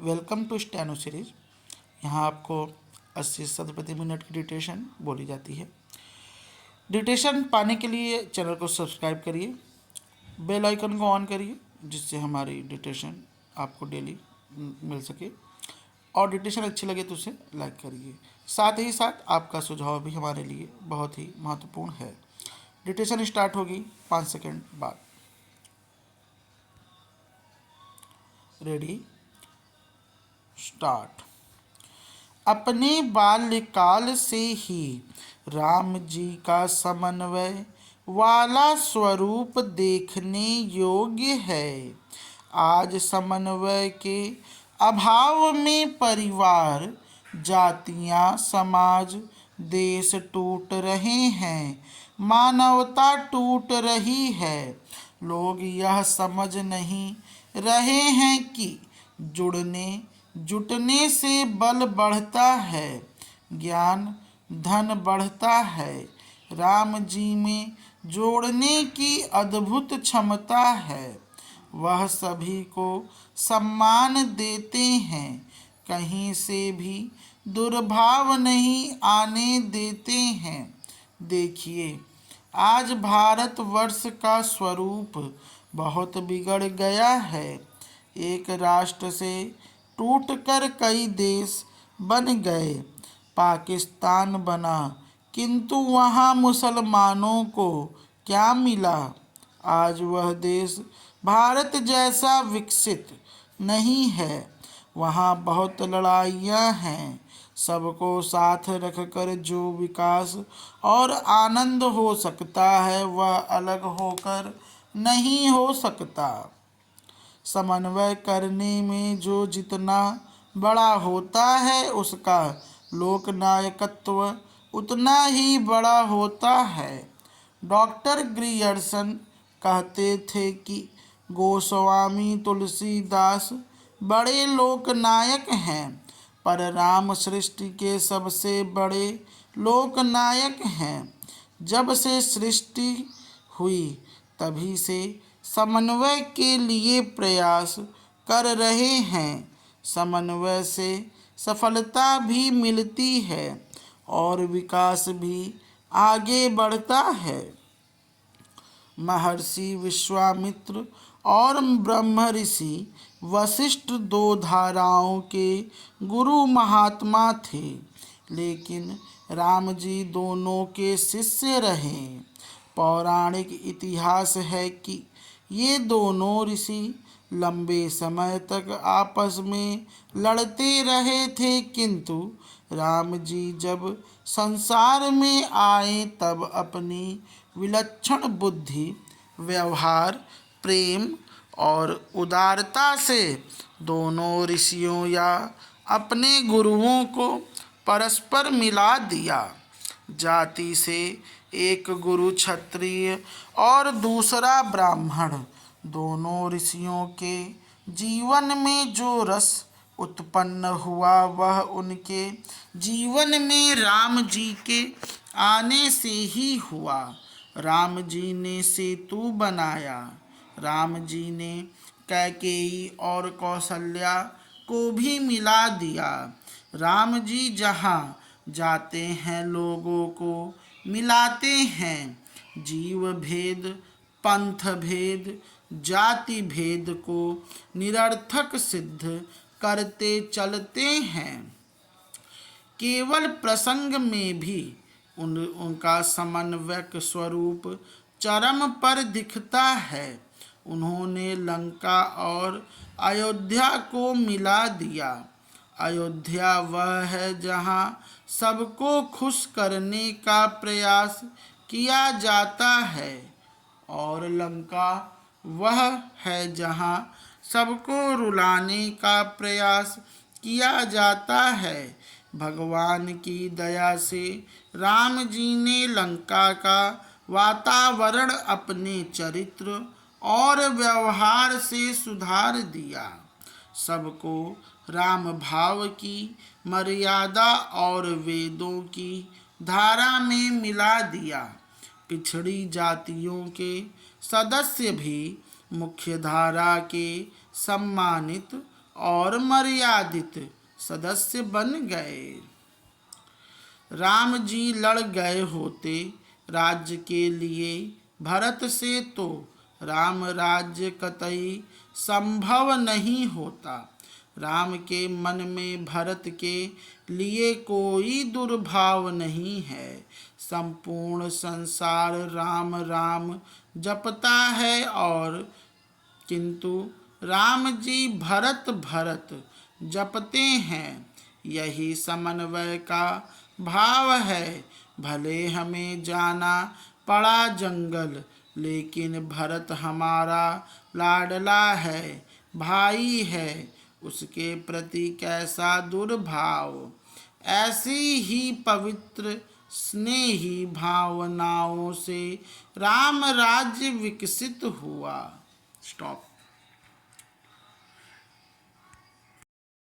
Welcome to steno series. यहाँ आपको 80 शब्द प्रति मिनट की डिटेशन बोली जाती है। डिटेशन पाने के लिए चैनल को सब्सक्राइब करिए, बेल आइकन को ऑन करिए, जिससे हमारी डिटेशन आपको डेली मिल सके। और डिटेशन अच्छी लगे तो उसे लाइक करिए। साथ ही साथ आपका सुझाव भी हमारे लिए बहुत ही महत्वपूर्ण है। डिटेशन स्टार्ट होगी 5 सेकेंड बाद। Ready, start. अपने बाल्यकाल से ही राम जी का समन्वय वाला स्वरूप देखने योग्य है। आज समन्वय के अभाव में परिवार, जातियां, समाज, देश टूट रहे हैं, मानवता टूट रही है। लोग यह समझ नहीं रहे हैं कि जुड़ने जुटने से बल बढ़ता है, ज्ञान धन बढ़ता है। राम जी में जोड़ने की अद्भुत क्षमता है। वह सभी को सम्मान देते हैं, कहीं से भी दुर्भाव नहीं आने देते हैं। देखिए, आज भारतवर्ष का स्वरूप बहुत बिगड़ गया है। एक राष्ट्र से टूटकर कई देश बन गए। पाकिस्तान बना, किंतु वहाँ मुसलमानों को क्या मिला? आज वह देश भारत जैसा विकसित नहीं है। वहाँ बहुत लड़ाइयाँ हैं। सबको साथ रखकर जो विकास और आनंद हो सकता है, वह अलग होकर नहीं हो सकता। समन्वय करने में जो जितना बड़ा होता है, उसका लोकनायकत्व उतना ही बड़ा होता है। डॉक्टर ग्रियर्सन कहते थे कि गोस्वामी तुलसीदास बड़े लोकनायक हैं, पर राम सृष्टि के सबसे बड़े लोकनायक हैं। जब से सृष्टि हुई तभी से समन्वय के लिए प्रयास कर रहे हैं। समन्वय से सफलता भी मिलती है और विकास भी आगे बढ़ता है। महर्षि विश्वामित्र और ब्रह्म ऋषि वशिष्ठ दो धाराओं के गुरु महात्मा थे, लेकिन राम जी दोनों के शिष्य रहे। पौराणिक इतिहास है कि ये दोनों ऋषि लंबे समय तक आपस में लड़ते रहे थे, किंतु राम जी जब संसार में आए तब अपनी विलक्षण बुद्धि, व्यवहार, प्रेम और उदारता से दोनों ऋषियों या अपने गुरुओं को परस्पर मिला दिया। जाति से एक गुरु क्षत्रिय और दूसरा ब्राह्मण, दोनों ऋषियों के जीवन में जो रस उत्पन्न हुआ, वह उनके जीवन में राम जी के आने से ही हुआ। राम जी ने सेतु बनाया। राम जी ने कैकेयी और कौशल्या को भी मिला दिया। राम जी जहाँ जाते हैं लोगों को मिलाते हैं। जीव भेद, पंथ भेद, जाति भेद को निरर्थक सिद्ध करते चलते हैं। केवल प्रसंग में भी उनका समन्वयक स्वरूप चरम पर दिखता है। उन्होंने लंका और अयोध्या को मिला दिया। अयोध्या वह है जहाँ सबको खुश करने का प्रयास किया जाता है, और लंका वह है जहाँ सबको रुलाने का प्रयास किया जाता है। भगवान की दया से राम जी ने लंका का वातावरण अपने चरित्र और व्यवहार से सुधार दिया। सबको राम भाव की मर्यादा और वेदों की धारा में मिला दिया। पिछड़ी जातियों के सदस्य भी मुख्य धारा के सम्मानित और मर्यादित सदस्य बन गए। राम जी लड़ गए होते राज्य के लिए भरत से, तो राम राज्य कतई संभव नहीं होता। राम के मन में भरत के लिए कोई दुर्भाव नहीं है। संपूर्ण संसार राम राम जपता है, और किंतु राम जी भरत भरत जपते हैं। यही समन्वय का भाव है। भले हमें जाना पड़ा जंगल, लेकिन भरत हमारा लाडला है, भाई है, उसके प्रति कैसा दुर्भाव। ऐसी ही पवित्र स्नेही भावनाओं से राम राज्य विकसित हुआ। स्टॉप।